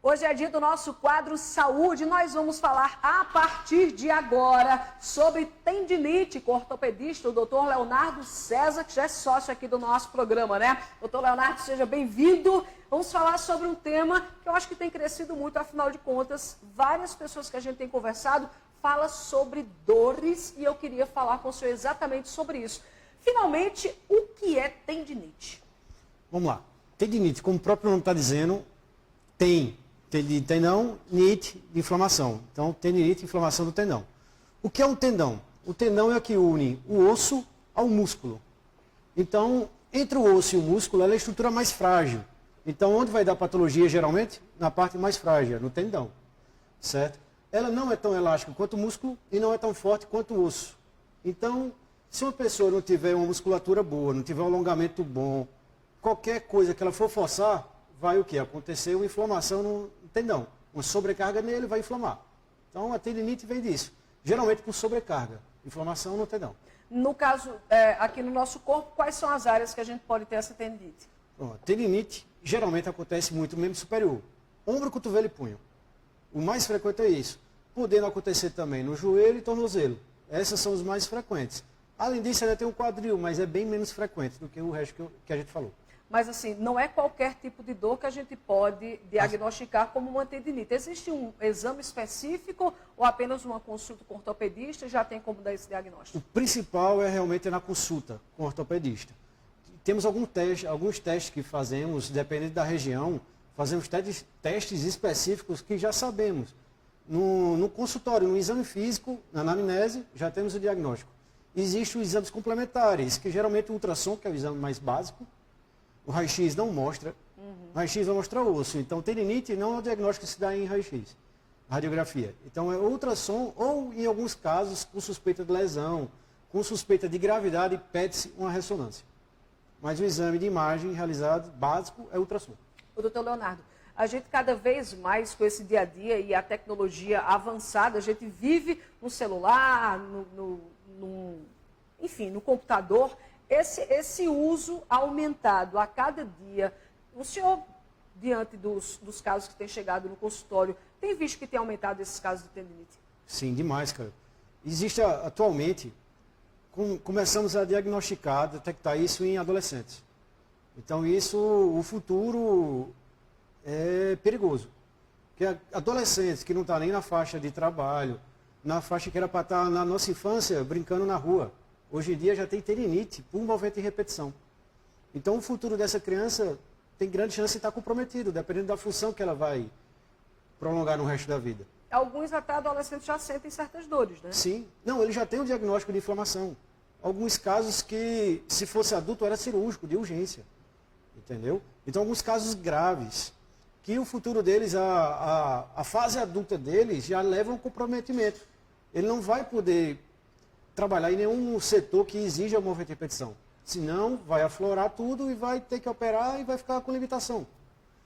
Hoje é dia do nosso quadro Saúde. Nós vamos falar a partir de agora sobre tendinite com o ortopedista, o doutor Leonardo César, que já é sócio aqui do nosso programa, né? Doutor Leonardo, seja bem-vindo. Vamos falar sobre um tema que eu acho que tem crescido muito, afinal de contas, várias pessoas que a gente tem conversado falam sobre dores e eu queria falar com o senhor exatamente sobre isso. Finalmente, o que é tendinite? Vamos lá. Tendinite, como o próprio nome está dizendo, tem tendão, nite, de inflamação. Então, tendinite, inflamação do tendão. O que é um tendão? O tendão é o que une o osso ao músculo. Então, entre o osso e o músculo, ela é a estrutura mais frágil. Então, onde vai dar patologia, geralmente? Na parte mais frágil, no tendão. Certo? Ela não é tão elástica quanto o músculo e não é tão forte quanto o osso. Então, se uma pessoa não tiver uma musculatura boa, não tiver um alongamento bom, qualquer coisa que ela for forçar, vai o quê? Acontecer uma inflamação no tendão. Uma sobrecarga nele vai inflamar. Então, a tendinite vem disso. Geralmente por sobrecarga. Inflamação no tendão. No caso, aqui no nosso corpo, quais são as áreas que a gente pode ter essa tendinite? Bom, a tendinite geralmente acontece muito no membro superior. Ombro, cotovelo e punho. O mais frequente é isso. Podendo acontecer também no joelho e tornozelo. Essas são os mais frequentes. Além disso, ainda tem um quadril, mas é bem menos frequente do que o resto que a gente falou. Mas assim, não é qualquer tipo de dor que a gente pode diagnosticar como uma tendinite. Existe um exame específico ou apenas uma consulta com o ortopedista já tem como dar esse diagnóstico? O principal é realmente na consulta com o ortopedista. Temos alguns testes que fazemos, dependendo da região, fazemos testes específicos que já sabemos. No consultório, no exame físico, na anamnese, já temos o diagnóstico. Existem os exames complementares, que geralmente o ultrassom, que é o exame mais básico, o raio-x não mostra, o raio-x vai mostrar o osso. Então, tendinite não é o diagnóstico que se dá em raio-x, radiografia. Então, é ultrassom ou, em alguns casos, com suspeita de lesão, com suspeita de gravidade, pede-se uma ressonância. Mas o exame de imagem realizado, básico, é ultrassom. O doutor Leonardo, a gente cada vez mais com esse dia a dia e a tecnologia avançada, a gente vive no celular, enfim, no computador. Esse uso aumentado a cada dia, o senhor, diante dos casos que têm chegado no consultório, tem visto que tem aumentado esses casos de tendinite? Sim, demais, cara. Existe atualmente, começamos a diagnosticar, detectar isso em adolescentes. Então isso, o futuro é perigoso. Porque adolescentes que não estão nem na faixa de trabalho, na faixa que era para estar na nossa infância, brincando na rua. Hoje em dia já tem tendinite por movimento de repetição. Então o futuro dessa criança tem grande chance de estar comprometido, dependendo da função que ela vai prolongar no resto da vida. Alguns até adolescentes já sentem certas dores, né? Sim. Não, ele já tem um diagnóstico de inflamação. Alguns casos que, se fosse adulto, era cirúrgico, de urgência. Entendeu? Então alguns casos graves, que o futuro deles, a fase adulta deles, já leva a um comprometimento. Ele não vai poder trabalhar em nenhum setor que exija o movimento de repetição. Senão, vai aflorar tudo e vai ter que operar e vai ficar com limitação.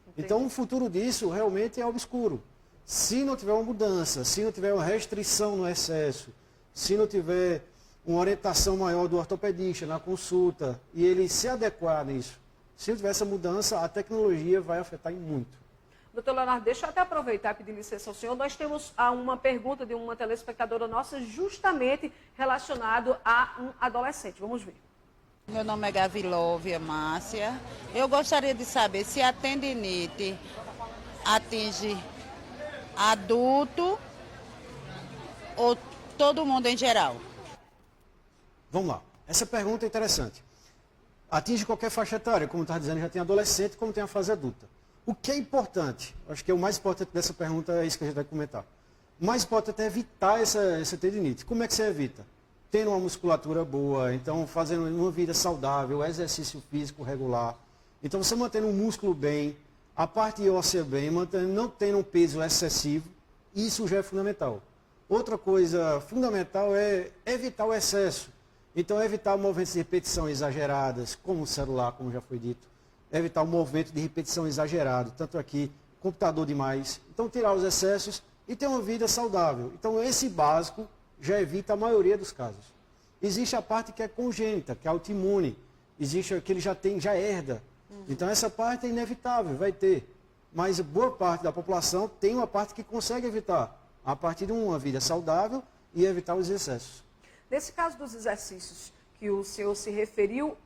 Entendi. Então, o futuro disso realmente é obscuro. Se não tiver uma mudança, se não tiver uma restrição no excesso, se não tiver uma orientação maior do ortopedista na consulta e ele se adequar nisso, se não tiver essa mudança, a tecnologia vai afetar em muito. Doutor Leonardo, deixa eu até aproveitar e pedir licença ao senhor. Nós temos uma pergunta de uma telespectadora nossa justamente relacionado a um adolescente. Vamos ver. Meu nome é Gavilóvia Márcia. Eu gostaria de saber se a tendinite atinge adulto ou todo mundo em geral. Vamos lá. Essa pergunta é interessante. Atinge qualquer faixa etária, como está dizendo, já tem adolescente, como tem a fase adulta. O que é importante? Acho que o mais importante dessa pergunta é isso que a gente vai comentar. O mais importante é evitar essa tendinite. Como é que você evita? Tendo uma musculatura boa, então fazendo uma vida saudável, exercício físico regular. Então você mantendo o músculo bem, a parte óssea bem, não tendo um peso excessivo, isso já é fundamental. Outra coisa fundamental é evitar o excesso. Então evitar movimentos de repetição exageradas, como o celular, como já foi dito. Evitar o movimento de repetição exagerado, tanto aqui, computador demais. Então, tirar os excessos e ter uma vida saudável. Então, esse básico já evita a maioria dos casos. Existe a parte que é congênita, que é autoimune. Existe a que ele já herda. Então, essa parte é inevitável, vai ter. mas boa parte da população tem uma parte que consegue evitar, a partir de uma vida saudável e evitar os excessos. Nesse caso dos exercícios que o senhor se referiu,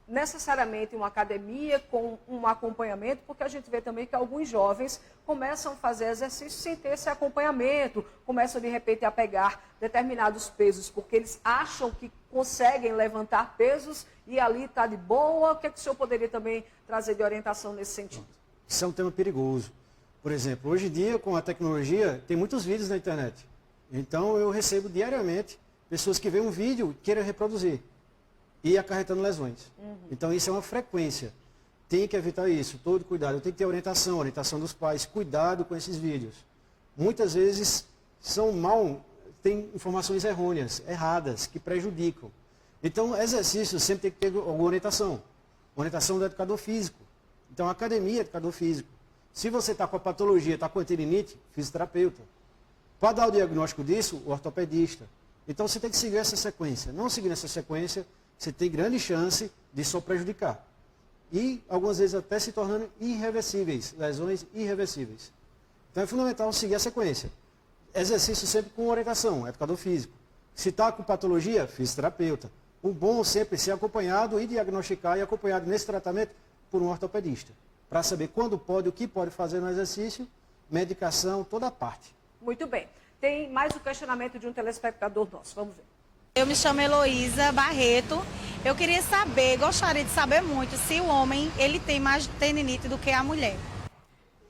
necessariamente uma academia com um acompanhamento, porque a gente vê também que alguns jovens começam a fazer exercício sem ter esse acompanhamento, começam de repente a pegar determinados pesos, porque eles acham que conseguem levantar pesos e ali está de boa. O que é que o senhor poderia também trazer de orientação nesse sentido? Isso é um tema perigoso. Por exemplo, hoje em dia, com a tecnologia, tem muitos vídeos na internet. Então, eu recebo diariamente pessoas que veem um vídeo e queiram reproduzir e acarretando lesões. Então, isso é uma frequência. Tem que evitar isso, todo cuidado. Tem que ter orientação dos pais, cuidado com esses vídeos. Muitas vezes tem informações errôneas, erradas, que prejudicam. Então, exercício sempre tem que ter alguma orientação do educador físico. Então, a academia é educador físico. Se você está com a patologia, está com a tendinite, fisioterapeuta. Para dar o diagnóstico disso, o ortopedista. Então, você tem que seguir essa sequência. Não seguir essa sequência, você tem grande chance de só prejudicar. E, algumas vezes, até se tornando irreversíveis, lesões irreversíveis. Então, é fundamental seguir a sequência. Exercício sempre com orientação, educador físico. Se está com patologia, fisioterapeuta. O bom sempre ser acompanhado e diagnosticar e acompanhado nesse tratamento por um ortopedista. Para saber quando pode, o que pode fazer no exercício, medicação, toda a parte. Muito bem. Tem mais um questionamento de um telespectador nosso. Vamos ver. Eu me chamo Heloísa Barreto. Eu queria saber, gostaria de saber muito, se o homem ele tem mais tendinite do que a mulher.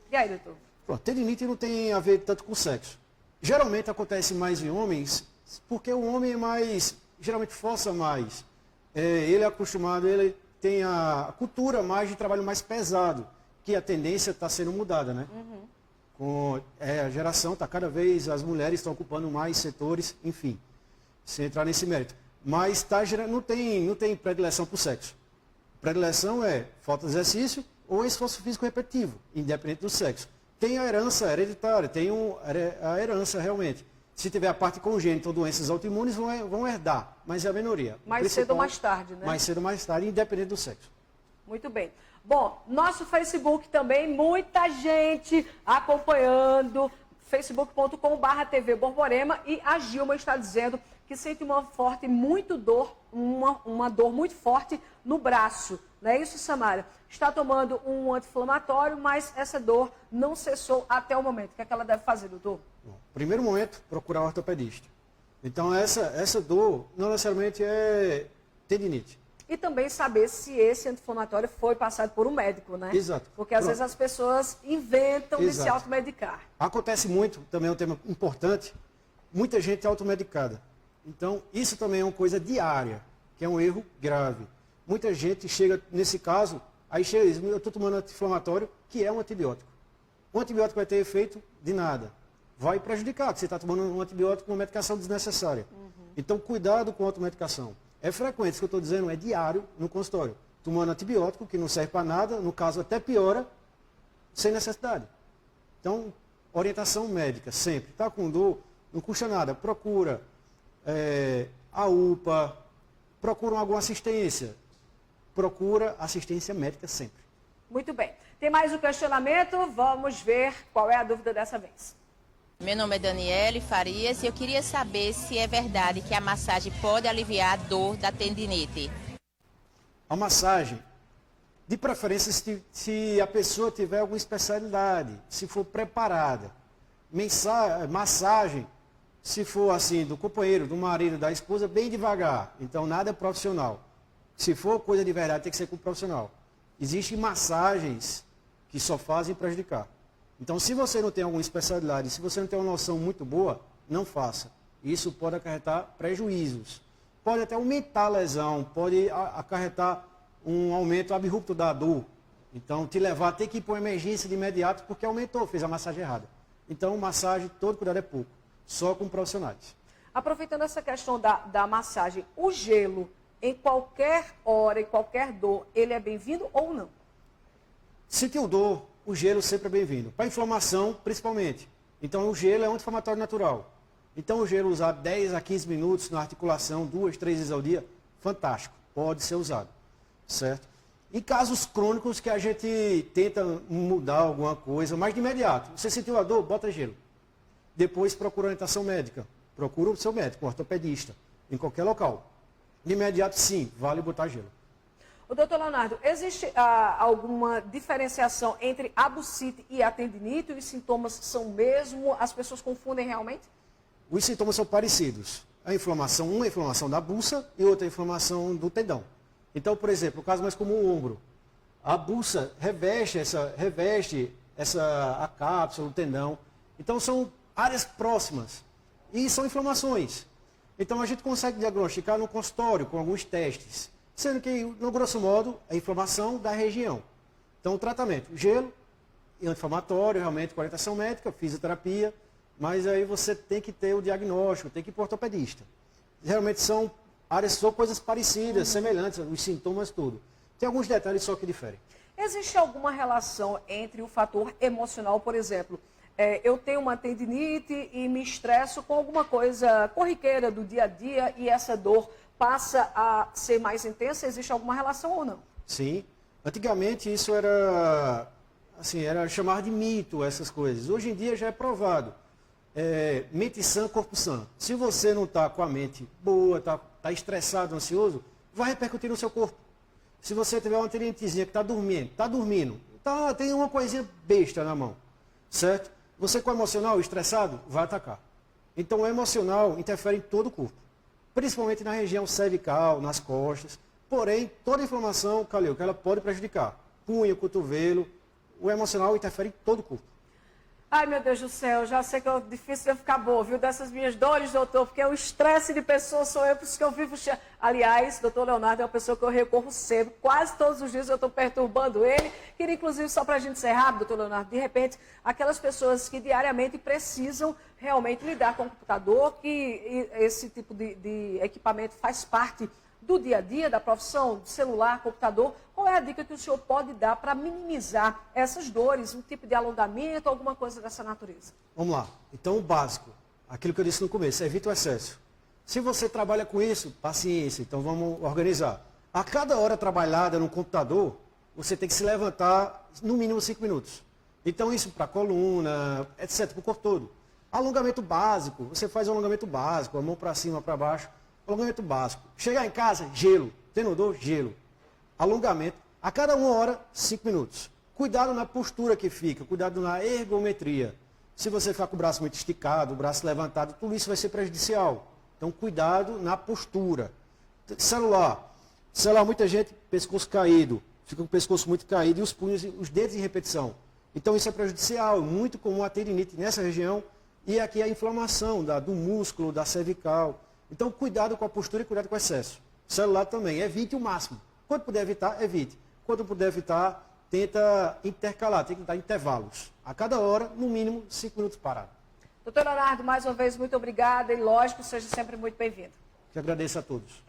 E aí, doutor? Pronto, tendinite não tem a ver tanto com sexo. Geralmente acontece mais em homens, porque o homem é mais, geralmente força mais. Ele é acostumado, ele tem a cultura mais de trabalho mais pesado, que a tendência está sendo mudada, né? Com a geração, está cada vez, as mulheres estão ocupando mais setores, enfim, sem entrar nesse mérito. Mas não tem predileção por sexo. Predileção é falta de exercício ou esforço físico repetitivo, independente do sexo. Tem a herança hereditária, tem a herança realmente. Se tiver a parte congênita ou doenças autoimunes, vão herdar, mas é a minoria. Mais cedo ou mais tarde, né? Mais cedo ou mais tarde, independente do sexo. Muito bem. Bom, nosso Facebook também, muita gente acompanhando, facebook.com/TV Borborema, e a Gilma está dizendo que sente uma dor muito forte no braço. Não é isso, Samara? Está tomando um anti-inflamatório, mas essa dor não cessou até o momento. O que é que ela deve fazer, doutor? Bom, primeiro momento, procurar um ortopedista. Então, essa dor não necessariamente é tendinite. E também saber se esse anti-inflamatório foi passado por um médico, né? Exato. Porque às vezes as pessoas inventam de se Exato. automedicar. Acontece muito, também é um tema importante, muita gente é automedicada. Então, isso também é uma coisa diária, que é um erro grave. Muita gente chega, nesse caso, aí chega e diz, eu estou tomando anti-inflamatório, que é um antibiótico. O antibiótico vai ter efeito de nada. Vai prejudicar, porque você está tomando um antibiótico com uma medicação desnecessária. Então, cuidado com a automedicação. É frequente, isso que eu estou dizendo, é diário no consultório. Tomando antibiótico, que não serve para nada, no caso até piora, sem necessidade. Então, orientação médica, sempre. Está com dor, não custa nada. Procura a UPA, procura alguma assistência. Procura assistência médica sempre. Muito bem. Tem mais um questionamento? Vamos ver qual é a dúvida dessa vez. Meu nome é Daniele Farias e eu queria saber se é verdade que a massagem pode aliviar a dor da tendinite. A massagem, de preferência se a pessoa tiver alguma especialidade, se for preparada. Massagem, se for assim, do companheiro, do marido, da esposa, bem devagar. Então, nada é profissional. Se for coisa de verdade, tem que ser com profissional. Existem massagens que só fazem prejudicar. Então, se você não tem alguma especialidade, se você não tem uma noção muito boa, não faça. Isso pode acarretar prejuízos. Pode até aumentar a lesão, pode acarretar um aumento abrupto da dor. Então, te levar a ter que ir para uma emergência de imediato porque aumentou, fez a massagem errada. Então, massagem, todo cuidado é pouco, só com profissionais. Aproveitando essa questão da massagem, o gelo, em qualquer hora, em qualquer dor, ele é bem-vindo ou não? Sentiu dor, o gelo sempre é bem-vindo. Para inflamação, principalmente. Então, o gelo é um anti-inflamatório natural. Então, o gelo usado 10 a 15 minutos na articulação, 2, 3 vezes ao dia, fantástico. Pode ser usado, certo? E casos crônicos que a gente tenta mudar alguma coisa, mas de imediato. Você sentiu a dor? Bota gelo. Depois procura orientação médica. Procura o seu médico, o ortopedista, em qualquer local. De imediato, sim, vale botar gelo. O doutor Leonardo, existe alguma diferenciação entre a bursite e a tendinite? Os sintomas são mesmo? As pessoas confundem realmente? Os sintomas são parecidos. A inflamação, uma é a inflamação da bursa e outra é a inflamação do tendão. Então, por exemplo, o caso mais comum, o ombro. A bursa reveste a cápsula, o tendão. Então, são áreas próximas e são inflamações. Então, a gente consegue diagnosticar no consultório com alguns testes, sendo que, no grosso modo, a inflamação da região. Então, o tratamento, gelo, anti-inflamatório, realmente, com orientação médica, fisioterapia, mas aí você tem que ter o diagnóstico, tem que ir para o ortopedista. Geralmente são coisas parecidas, semelhantes, os sintomas, tudo. Tem alguns detalhes só que diferem. Existe alguma relação entre o fator emocional, por exemplo, eu tenho uma tendinite e me estresso com alguma coisa corriqueira do dia a dia e essa dor passa a ser mais intensa? Existe alguma relação ou não? Sim. Antigamente isso era chamar de mito, essas coisas. Hoje em dia já é provado. Mente sã, corpo sã. Se você não está com a mente boa, está estressado, ansioso, vai repercutir no seu corpo. Se você tiver uma tendinitezinha que está dormindo, tem uma coisinha besta na mão, certo? Você com o emocional estressado, vai atacar. Então o emocional interfere em todo o corpo, principalmente na região cervical, nas costas. Porém, toda inflamação, Calil, que ela pode prejudicar. Punho, cotovelo, o emocional interfere em todo o corpo. Ai, meu Deus do céu, já sei que é difícil eu ficar boa, viu, dessas minhas dores, doutor, porque o estresse de pessoas sou eu, por isso que eu vivo... Aliás, doutor Leonardo é uma pessoa que eu recorro sempre, quase todos os dias eu estou perturbando ele. Queria, inclusive, só para a gente encerrar, doutor Leonardo, de repente, aquelas pessoas que diariamente precisam realmente lidar com o computador, que esse tipo de equipamento faz parte do dia a dia, da profissão, do celular, computador, qual é a dica que o senhor pode dar para minimizar essas dores, um tipo de alongamento, alguma coisa dessa natureza? Vamos lá. Então, o básico, aquilo que eu disse no começo, evita o excesso. Se você trabalha com isso, paciência, então vamos organizar. A cada hora trabalhada no computador, você tem que se levantar no mínimo 5 minutos. Então, isso para a coluna, etc., para o corpo todo. Alongamento básico, você faz um alongamento básico, a mão para cima, para baixo. Alongamento básico. Chegar em casa, gelo. Tendo dor, gelo. Alongamento. A cada 1 hora, 5 minutos. Cuidado na postura que fica. Cuidado na ergometria. Se você ficar com o braço muito esticado, o braço levantado, tudo isso vai ser prejudicial. Então, cuidado na postura. Celular. Celular, muita gente, pescoço caído. Fica com o pescoço muito caído e os punhos, os dedos em repetição. Então, isso é prejudicial. Muito comum a tendinite nessa região. E aqui a inflamação do músculo, da cervical. Então, cuidado com a postura e cuidado com o excesso. Celular também, evite o máximo. Quando puder evitar, evite. Quando puder evitar, tenta intercalar, tem que dar intervalos. A cada hora, no mínimo, 5 minutos parado. Doutor Leonardo, mais uma vez, muito obrigada e, lógico, seja sempre muito bem-vindo. Eu agradeço a todos.